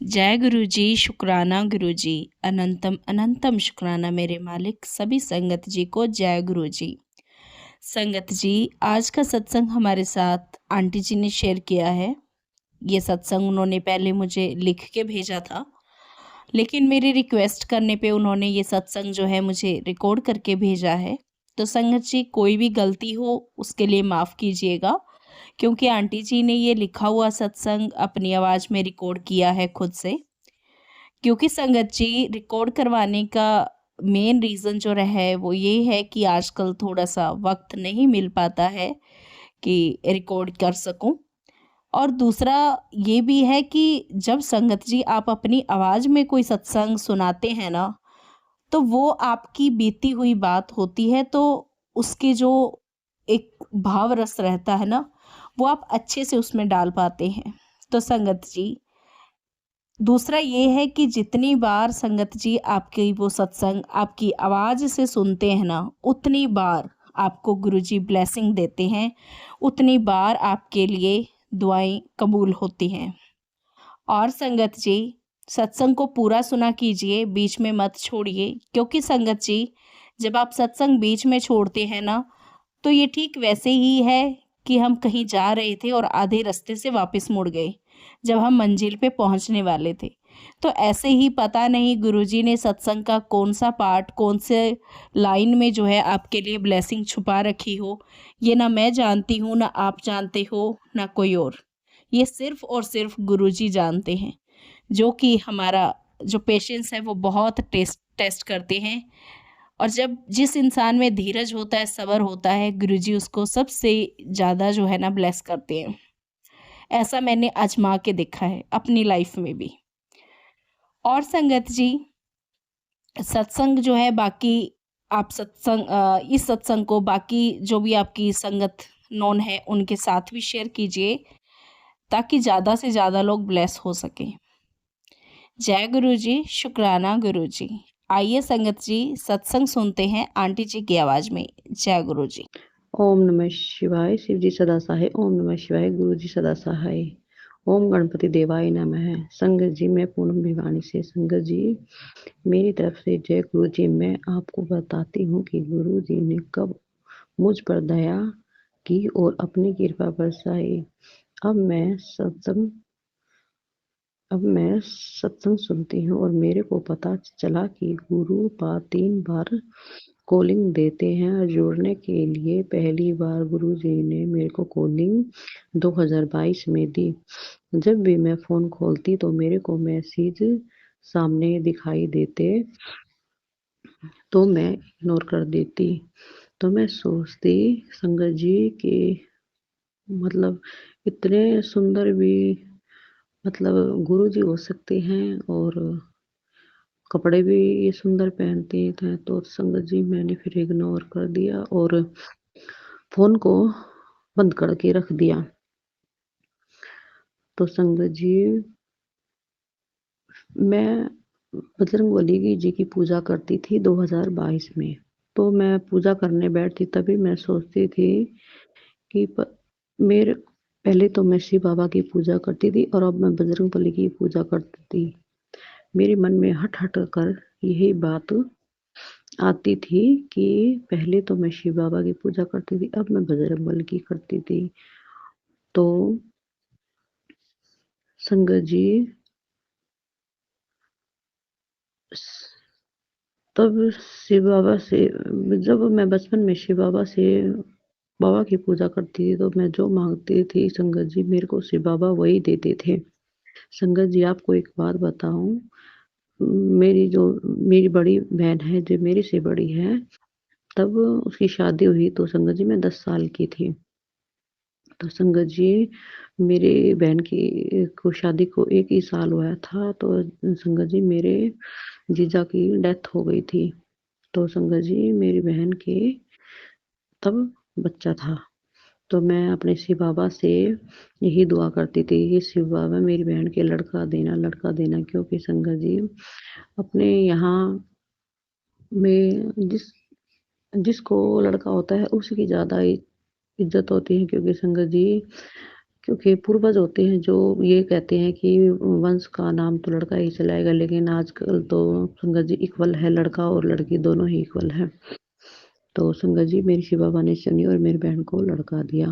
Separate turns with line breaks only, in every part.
जय गुरु जी, शुक्राना गुरु जी, अनंतम अनंतम शुक्राना मेरे मालिक, सभी संगत जी को जय गुरु जी। संगत जी, आज का सत्संग हमारे साथ आंटी जी ने शेयर किया है। ये सत्संग उन्होंने पहले मुझे लिख के भेजा था, लेकिन मेरी रिक्वेस्ट करने पे उन्होंने ये सत्संग जो है मुझे रिकॉर्ड करके भेजा है। तो संगत जी, कोई भी गलती हो उसके लिए माफ़ कीजिएगा, क्योंकि आंटी जी ने ये लिखा हुआ सत्संग अपनी आवाज़ में रिकॉर्ड किया है खुद से। क्योंकि संगत जी, रिकॉर्ड करवाने का मेन रीज़न जो रहा है वो ये है कि आजकल थोड़ा-सा वक़्त नहीं मिल पाता है कि रिकॉर्ड कर सकूँ। और दूसरा ये भी है कि जब संगत जी आप अपनी आवाज़ में कोई सत्संग सुनाते हैं ना, तो वो आपकी बीती हुई बात होती है, तो उसके जो एक भाव रस रहता है ना, वो आप अच्छे से उसमें डाल पाते हैं। तो संगत जी, दूसरा ये है कि जितनी बार संगत जी आपकी वो सत्संग आपकी आवाज़ से सुनते हैं ना, उतनी बार आपको गुरुजी ब्लेसिंग देते हैं, उतनी बार आपके लिए दुआएँ कबूल होती हैं। और संगत जी, सत्संग को पूरा सुना कीजिए, बीच में मत छोड़िए, क्योंकि संगत जी, जब आप सत्संग बीच में छोड़ते हैं ना, तो ये ठीक वैसे ही है कि हम कहीं जा रहे थे और आधे रास्ते से वापस मुड़ गए, जब हम मंजिल पे पहुंचने वाले थे। तो ऐसे ही पता नहीं गुरुजी ने सत्संग का कौन-सा पार्ट, कौन से लाइन में जो है आपके लिए ब्लेसिंग छुपा रखी हो, ये ना मैं जानती हूँ, ना आप जानते हो, ना कोई और। ये सिर्फ़ और सिर्फ़ गुरुजी जानते हैं, जो कि हमारा जो पेशेंस है वो बहुत टेस्ट करते हैं। और जब जिस इंसान में धीरज होता है, सब्र होता है, गुरुजी उसको सबसे ज़्यादा जो है ना ब्लेस करते हैं। ऐसा मैंने आज़मा के देखा है अपनी लाइफ़ में भी। और संगत जी, सत्संग जो है बाकी आप इस सत्संग को बाकी जो भी आपकी संगत नोन है, उनके साथ भी शेयर कीजिए, ताकि ज़्यादा से ज़्यादा लोग ब्लेस हो सकें। जय गुरु जी, शुक्राना गुरु जी। आइए संगत जी, सत्संग सुनते हैं आंटी जी की आवाज़ में। जय गुरु जी।
ओम नमः शिवाय। शिव जी सदा सहाय। ओम नमः शिवाय। गुरु जी सदा सहाय। ओम गणपति देवाय नमः। संगत जी, मैं पूनम भिवानी से। संगत जी, मेरी तरफ से जय गुरु जी। मैं आपको बताती हूँ कि गुरु जी ने कब मुझ पर दया की और अपनी कृपा बरसाई। अब मैं सत्संग अब मैं सत्संग सुनती हूँ और मेरे को पता चला कि गुरु 3 बार कॉलिंग देते हैं जुड़ने के लिए। पहली बार गुरुजी ने मेरे को कॉलिंग 2022 में दी। जब भी मैं फ़ोन खोलती तो मेरे को मैसेज सामने दिखाई देते, तो मैं इग्नोर कर देती। तो मैं सोचती संगत जी कि मतलब इतने सुंदर भी मतलब गुरुजी हो सकते हैं और कपड़े भी ये सुंदर पहनते थे। तो संगत जी, मैंने फिर इग्नोर कर दिया और फ़ोन को बंद करके रख दिया। तो संगत जी, मैं बजरंगबली जी की पूजा करती थी 2022 में। तो मैं पूजा करने बैठती, तभी मैं सोचती थी कि मेरे पहले तो मैं शिव बाबा की पूजा करती थी और अब मैं बजरंगबली की पूजा करती थी। मेरे मन में हट हट कर यही बात आती थी कि पहले तो मैं शिव बाबा की पूजा करती थी, अब मैं बजरंगबली की करती थी। तो संगत जी, तब शिव बाबा से जब मैं बचपन में शिव बाबा से बाबा की पूजा करती थी, तो मैं जो मांगती थी संगत जी, मेरे को शिव बाबा वही देते थे। संगत जी, आपको एक बात बताऊं, मेरी बड़ी बहन है जो मेरे से बड़ी है, तब उसकी शादी हुई तो संगत जी मैं 10 साल की थी। तो संगत जी, मेरी बहन की को शादी को 1 ही साल हुआ था, तो संगत जी मेरे जीजा की डेथ हो गई थी। तो संगत जी, मेरी बहन के तब बच्चा था। तो मैं अपने शिव बाबा से यही दुआ करती थी कि शिव बाबा मेरी बहन के लड़का देना, क्योंकि संगत जी अपने यहाँ में जिसको लड़का होता है उसकी ज़्यादा इज़्ज़त होती है, क्योंकि संगत जी क्योंकि पूर्वज होते हैं जो ये कहते हैं कि वंश का नाम तो लड़का ही चलाएगा, लेकिन आजकल तो संगत जी इक्वल है, लड़का और लड़की दोनों ही इक्वल है। तो संगत जी मेरी शिव बाबा ने शनि और मेरी बहन को लड़का दिया।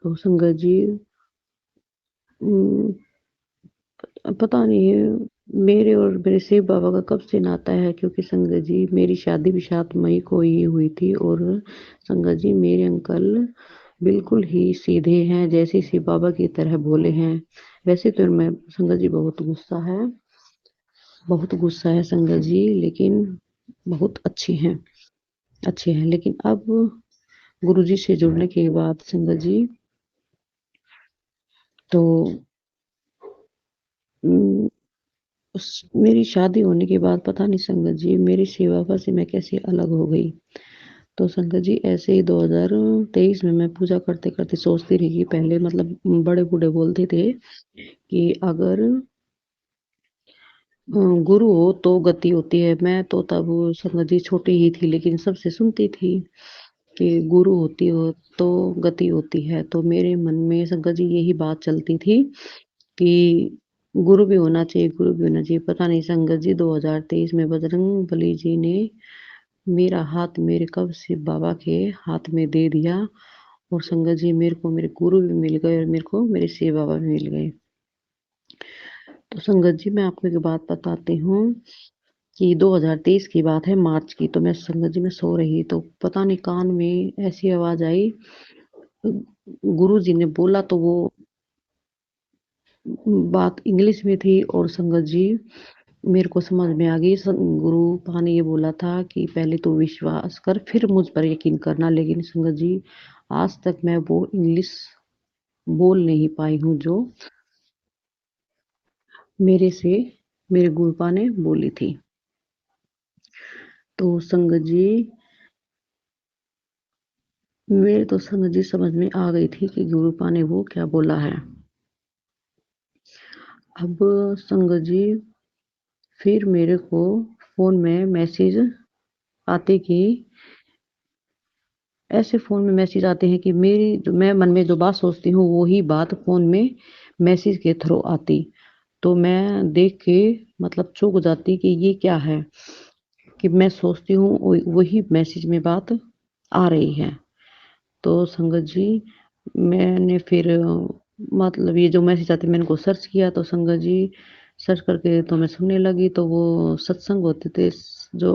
तो संगत जी उम, पता नहीं मेरे और मेरे शिव बाबा का कब से नाता है, क्योंकि संगत जी मेरी शादी भी 7 मई को ही हुई थी और संगत जी मेरे अंकल बिल्कुल ही सीधे हैं, जैसे शिव बाबा की तरह भोले हैं। वैसे तो मैं संगत जी बहुत गुस्सा है संगत जी, लेकिन बहुत अच्छे हैं। लेकिन अब गुरुजी से जुड़ने के बाद संगत जी तो उम, उस मेरी शादी होने के बाद पता नहीं संगत जी मेरी शिव बाबा से मैं कैसे अलग हो गई। तो संगत जी ऐसे ही 2023 में मैं पूजा करते-करते सोचती रही कि पहले मतलब बड़े बूढ़े बोलते थे कि अगर गुरु हो तो गति होती है। मैं तो तब संगत जी छोटी ही थी, लेकिन सबसे सुनती थी कि गुरु होती हो तो गति होती है। तो मेरे मन में संगत जी यही बात चलती थी कि गुरु भी होना चाहिए, गुरु भी होना चाहिए। पता नहीं संगत जी 2023 में बजरंग बली जी ने मेरा हाथ मेरे कब शिव बाबा के हाथ में दे दिया और संगत जी मेरे को मेरे गुरु भी मिल गए और मेरे को मेरे शिव बाबा भी मिल गए। तो संगत जी मैं आपको एक बात बताती हूँ कि 2023 की बात है, मार्च की। तो मैं संगत जी मैं सो रही तो पता नहीं कान में ऐसी आवाज़ आई, गुरुजी ने बोला तो वो बात इंग्लिश में थी और संगत जी मेरे को समझ में आ गई। गुरु पा ने ये बोला था कि पहले तो विश्वास कर फिर मुझ पर यकीन करना, लेकिन संगत जी आज तक मैं वो इंग्लिश बोल नहीं पाई हूँ जो मेरे से मेरे गुरुपा ने बोली थी। तो संगत जी मेरे तो संगत जी समझ में आ गई थी कि गुरुपा ने वो क्या बोला है। अब संगत जी फिर मेरे को फ़ोन में मैसेज आते कि ऐसे फ़ोन में मैसेज आते हैं कि मेरी जो मैं मन में जो बात सोचती हूँ, वो ही बात फ़ोन में मैसेज के थ्रू आती। तो मैं देख के मतलब चौंक हो जाती कि ये क्या है? कि मैं सोचती हूँ वही मैसेज में बात आ रही है। तो संगत जी मैंने फिर मतलब ये जो मैसेज आते मैंने इनको सर्च किया, तो संगत जी सर्च करके तो मैं सुनने लगी, तो वो सत्संग होते थे जो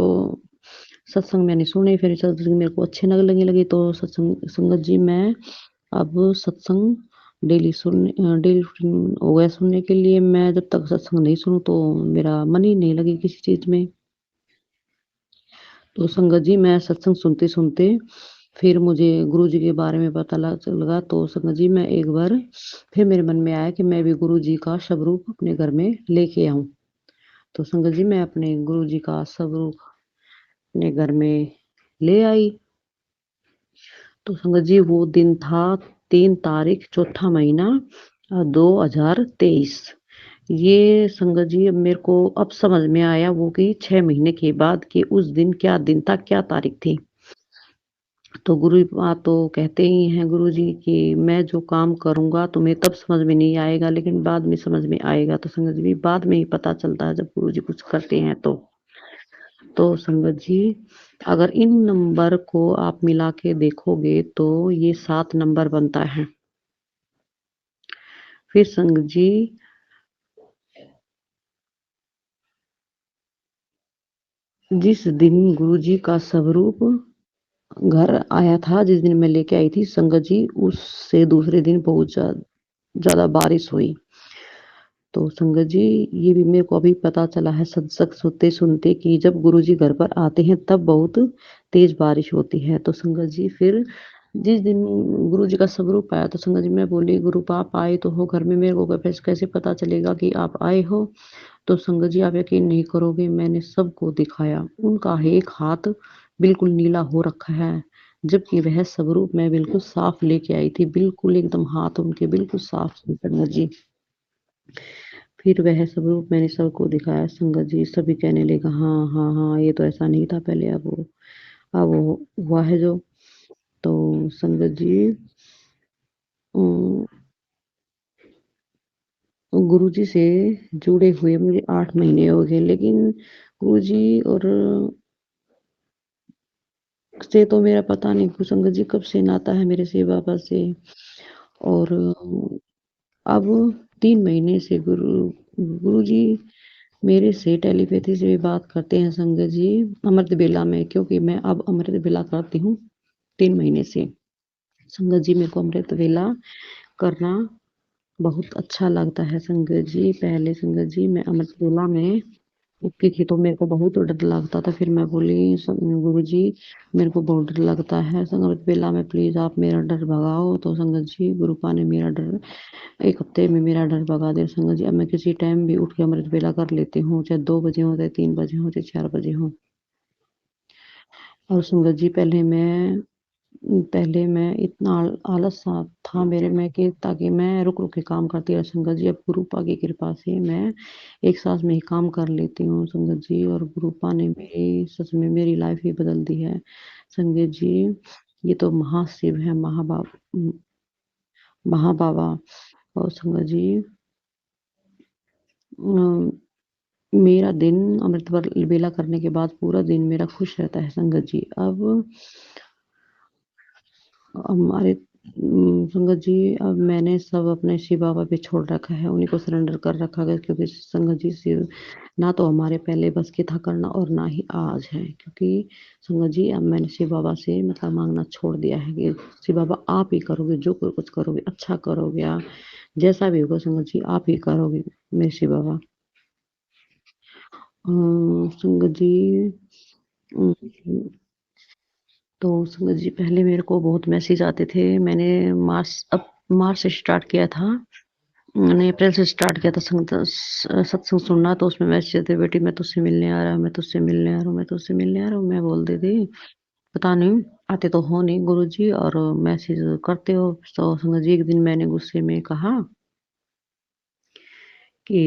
सत्संग मैंने सुने, फिर सत्संग मेरे को अच्छे लगने लगे। तो सत्संग संगत जी मैं अब सत्संग डेली रूटीन हो गया सुनने के लिए। मैं जब तक सत्संग नहीं सुनूँ तो मेरा मन ही नहीं लगे किसी चीज़ में। तो संगत जी मैं सत्संग सुनते-सुनते फिर मुझे गुरुजी के बारे में पता लगा। तो संगत जी मैं एक बार फिर मेरे मन में आया कि मैं भी गुरुजी का स्वरूप अपने घर में लेके आऊँ। तो संगत जी मैं अपने गुरुजी का स्वरूप अपने घर में ले आई। तो संगत जी वो दिन था 3 तारीख चौथा महीना 2023। ये संगत जी अब मेरे को अब समझ में आया वो कि 6 महीने के बाद कि उस दिन क्या दिन था, क्या तारीख थी। तो तो कहते ही हैं गुरुजी कि मैं जो काम करूँगा तुम्हें तब समझ में नहीं आएगा, लेकिन बाद में समझ में आएगा। तो संगत जी बाद में ही पता चलता है जब गुरुजी कुछ करते हैं तो। तो संगत जी अगर इन नंबर को आप मिला के देखोगे तो ये 7 नंबर बनता है। फिर संगत जी जिस दिन गुरुजी का स्वरूप घर आया था, जिस दिन मैं लेके आई थी संगत जी, उससे दूसरे दिन बहुत ज़्यादा बारिश हुई। तो संगत जी ये भी मेरे को अभी पता चला है सत्संग सुनते-सुनते कि जब गुरुजी घर पर आते हैं तब बहुत तेज़ बारिश होती है। तो संगत जी फिर जिस दिन गुरुजी का स्वरूप आया तो संगत जी मैं बोली गुरु आप आए तो हो घर में, मेरे को कैसे पता चलेगा कि आप आए हो? तो संगत जी आप यकीन नहीं करोगे मैंने सबको दिखाया। उनका एक हाथ बिल्कुल नीला हो रखा है, जबकि वह स्वरूप मैं बिल्कुल साफ लेके आई थी। बिल्कुल एकदम हाथ उनके बिल्कुल साफ थे संगत जी। फिर वह स्वरूप मैंने सबको दिखाया संगत जी, सभी कहने लगे हाँ, हाँ, हाँ, ये तो ऐसा नहीं था पहले अब वो हुआ है जो। तो संगत जी उम, गुरुजी से जुड़े हुए मुझे 8 महीने हो गए, लेकिन गुरुजी और से तो मेरा पता नहीं संगत जी कब से नाता है मेरे से बाबा से। और अब 3 महीने से गुरुजी मेरे से टेलीपैथी से भी बात करते हैं संगत जी, अमृत बेला में, क्योंकि मैं अब अमृत बेला करती हूँ 3 महीने से। संगत जी मेरे को अमृत वेला करना बहुत अच्छा लगता है संगत जी। पहले संगत जी मैं अमृत वेला में उठती थी तो मेरे को बहुत डर लगता था। फिर मैं बोली गुरु जी मेरे को बहुत डर लगता है अमृत वेला में, प्लीज आप मेरा डर भगाओ। तो संगत जी गुरुपा ने मेरा डर 1 हफ्ते में मेरा डर भगा दिया संगत जी। अब मैं किसी टाइम भी उठ के अमृत वेला कर लेती हूँ, चाहे 2 बजे हो, चाहे 3 बजे हो, चाहे 4 बजे हो। और संगत जी पहले मैं इतना आलस सा था मेरे में कि ताकि मैं रुक-रुक के काम करती रहा संगत जी। अब गुरुपा की कृपा से मैं एक साथ में ही काम कर लेती हूँ संगत जी। और गुरुपा ने मेरी सच में मेरी लाइफ ही बदल दी है संगत जी। ये तो महाशिव है, महाबाबा। और संगत जी अ, मेरा दिन अमृत वेला करने के बाद पूरा दिन मेरा खुश रहता है संगत जी। अब हमारे संगत जी अब मैंने सब अपने शिव बाबा पे छोड़ रखा है, उन्हीं को सरेंडर कर रखा है, क्योंकि संगत जी शिव ना तो हमारे पहले बस की था करना और ना ही आज है। क्योंकि संगत जी अब मैंने शिव बाबा से मतलब मांगना छोड़ दिया है कि शिव बाबा आप ही करोगे, जो कुछ करोगे अच्छा करोगे, आप जैसा भी होगा संगत जी आप ही करोगे मेरे शिव बाबा। संगत जी अम, तो संगत जी पहले मेरे को बहुत मैसेज आते थे। मैंने मार्च से स्टार्ट किया था। मैंने अप्रैल से स्टार्ट किया था सत्संग सुनना। तो उसमें मैसेज थे, बेटी मैं तुझसे मिलने आ रहा हूँ, मैं तुझसे मिलने आ रहा हूँ, मैं तुझसे मिलने आ रहा हूँ। मैं बोलती थी पता नहीं आते तो हो नहीं गुरुजी और मैसेज करते हो। तो संगत जी एक दिन मैंने गुस्से में कहा कि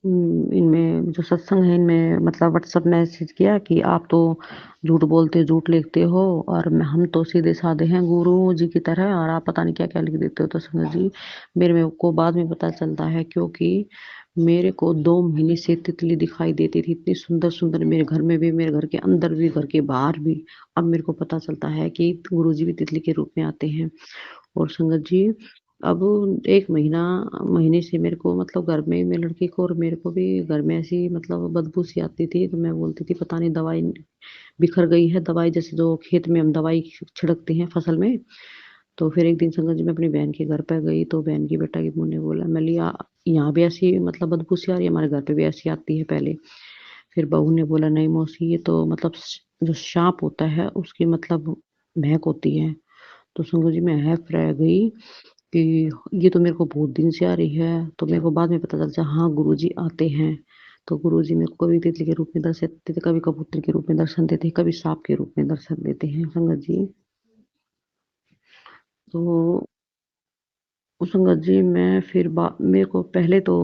इनमें जो सत्संग है इनमें मतलब व्हाट्सएप मैसेज किया कि आप तो झूठ बोलते, झूठ लिखते हो और हम तो सीधे-साधे हैं गुरु जी की तरह और आप पता नहीं क्या-क्या लिख देते हो। तो संगत जी मेरे को बाद में पता चलता है, क्योंकि मेरे को 2 महीने से तितली दिखाई देती थी, इतनी सुंदर-सुंदर मेरे घर में भी, मेरे घर के अंदर भी, घर के बाहर भी। अब मेरे को पता चलता है कि गुरु जी भी तितली के रूप में आते हैं। और संगत जी अब 1 महीने से मेरे को मतलब घर में मेरी लड़की को और मेरे को भी घर में ऐसी मतलब बदबू सी आती थी। तो मैं बोलती थी पता नहीं दवाई बिखर गई है, दवाई जैसे जो खेत में हम दवाई छिड़कते हैं फसल में। तो फिर एक दिन संगत जी मैं अपनी बहन के घर पे गई तो बहन की बेटा की बहू ने बोला, मैं लिया यहाँ भी ऐसी मतलब बदबू सी आ रही है, हमारे घर पे भी ऐसी आती है पहले। फिर बहू ने बोला नहीं मौसी ये तो मतलब जो साँप होता है उसकी मतलब महक होती है। तो संगत जी मैं हैफ रह गई कि ये तो मेरे को बहुत दिन से आ रही है। तो मेरे को बाद में पता चला हाँ, गुरुजी आते हैं। तो गुरुजी मेरे को कभी तितली के रूप में दर्शन देते थे, कभी कबूतर के रूप में दर्शन देते, कभी सांप के रूप में दर्शन देते हैं संगत जी। तो संगत जी मैं फिर मेरे को पहले तो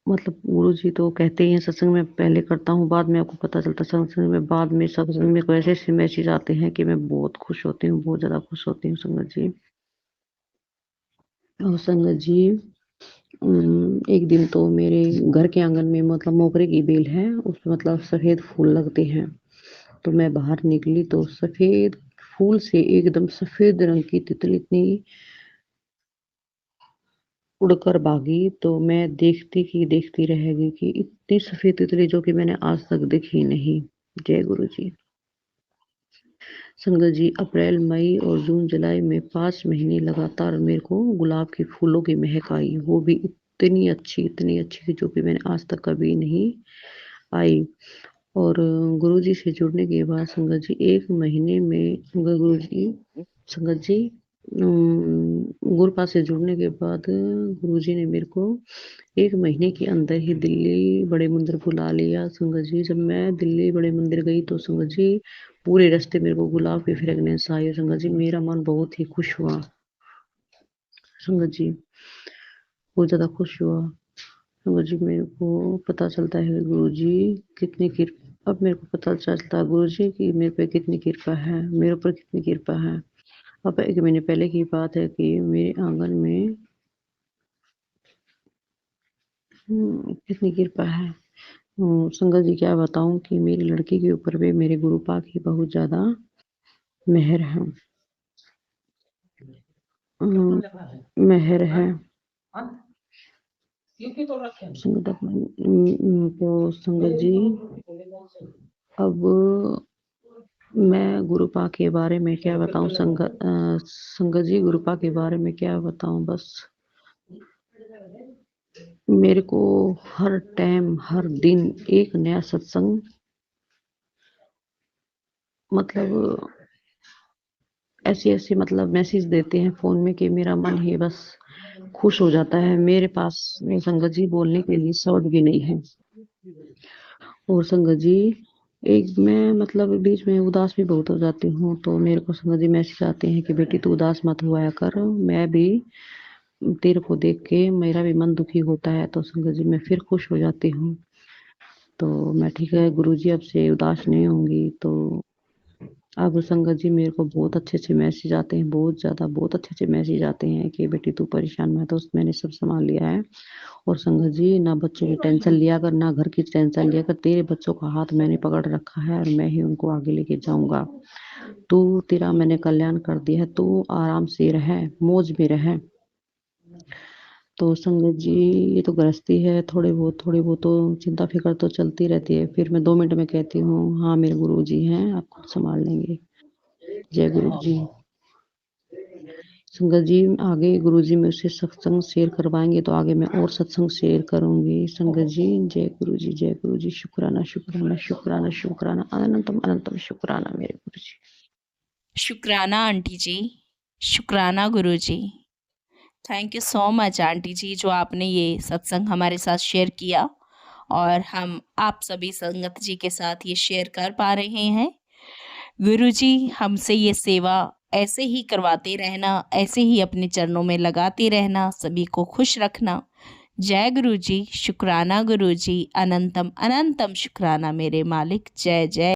मतलब गुरुजी तो कहते ही हैं सत्संग में पहले करता हूँ, बाद में आपको पता चलता है सत्संग में बाद में सत्संग में मेरे को ऐसे-ऐसे मैसेज आते हैं कि मैं बहुत खुश होती हूँ, बहुत ज़्यादा खुश होती हूँ संगत जी। और संगत जी एक दिन तो मेरे घर के आंगन में मतलब मोगरे की बेल है, उसमें मतलब सफ़ेद फूल लगते हैं। तो मैं बाहर निकली तो सफ़ेद फूल से एकदम सफ़ेद रंग की तितली इतनी उड़कर भागी। तो मैं देखती की देखती रह गई कि इतनी सफ़ेद तितली जो कि मैंने आज तक देखी नहीं। जय गुरु जी। संगत जी अप्रैल, मई और जून, जुलाई में 5 महीने लगातार मेरे को गुलाब के फूलों की महक आई। वो भी इतनी अच्छी कि जो कि मैंने आज तक कभी नहीं आई। और गुरुजी से जुड़ने के बाद संगत जी 1 महीने में गुरुजी संगत जी गुरुपा से जुड़ने के बाद गुरुजी ने मेरे को 1 महीने के अंदर ही दिल्ली बड़े मंदिर बुला लिया संगत जी। जब मैं दिल्ली बड़े मंदिर गई तो संगत जी पूरे रास्ते मेरे को गुलाब की फ्रेगनेंस आई। संगत जी मेरा मन बहुत ही खुश हुआ। संगत जी बहुत ज़्यादा खुश हुआ। संगत जी मेरे को पता चलता है गुरुजी कितनी अब मेरे को पता चलता है गुरुजी की मेरे पे कितनी कृपा है, मेरे ऊपर कितनी कृपा है। अब 1 महीने पहले की बात है कि मेरे आंगन में कितनी कृपा है। संगत जी क्या बताऊँ कि मेरी लड़की के ऊपर भी मेरे गुरु पाक की बहुत ज़्यादा मेहर है। मेहर है। संगत तो संगत जी अब मैं गुरुपा के बारे में क्या बताऊँ संगत जी गुरुपा के बारे में क्या बताऊँ बस मेरे को हर टाइम हर दिन एक नया सत्संग मतलब ऐसे-ऐसे मतलब मैसेज देते हैं फ़ोन में कि मेरा मन ही बस खुश हो जाता है। मेरे पास में संगत जी बोलने के लिए शब्द भी नहीं है। और संगत जी एक मैं मतलब बीच में उदास भी बहुत हो जाती हूँ, तो मेरे को संगत जी मैसेज आते हैं कि बेटी तू उदास मत हुआ कर, मैं भी तेरे को देख के मेरा भी मन दुखी होता है, तो संगत जी मैं फिर खुश हो जाती हूँ। तो मैं ठीक है गुरुजी अब से उदास नहीं होंगी। तो अब संगत जी मेरे को बहुत अच्छे-अच्छे मैसेज आते हैं, बहुत ज़्यादा बहुत अच्छे-अच्छे मैसेज आते हैं कि बेटी तू परेशान मत हो, मैंने सब सँभाल लिया है। और संगत जी ना बच्चों की टेंशन लिया कर, ना घर की टेंशन लिया कर, तेरे बच्चों का हाथ मैंने पकड़ रखा है और मैं ही उनको आगे लेके जाऊँगा। तू तेरा मैंने कल्याण कर दिया है, तू आराम से रह, मौज में रह। तो संगत जी ये तो गृहस्थी है, थोड़ी बहुत तो चिंता फ़िक्र तो चलती रहती है। फिर मैं 2 मिनट में कहती हूँ, हाँ मेरे गुरुजी हैं, आप खुद सँभाल लेंगे। जय गुरु जी। संगत जी आगे गुरुजी मुझसे सत्संग शेयर करवाएँगे तो आगे मैं और सत्संग शेयर करूँगी। संगत जी जय गुरुजी, शुक्राना, शुक्राना, शुक्राना, शुक्राना, अनंतम अनंतम शुक्राना मेरे गुरुजी।
शुक्राना आंटी जी, शुक्राना गुरुजी। Thank you so much aunty ji जो आपने ये सत्संग हमारे साथ शेयर किया और हम आप सभी संगत जी के साथ ये शेयर कर पा रहे हैं। गुरुजी हमसे ये सेवा ऐसे ही करवाते रहना, ऐसे ही अपने चरणों में लगाते रहना, सभी को खुश रखना। जय गुरुजी, शुक्राना गुरुजी, अनंतम अनंतम शुक्राना मेरे मालिक। जय जय।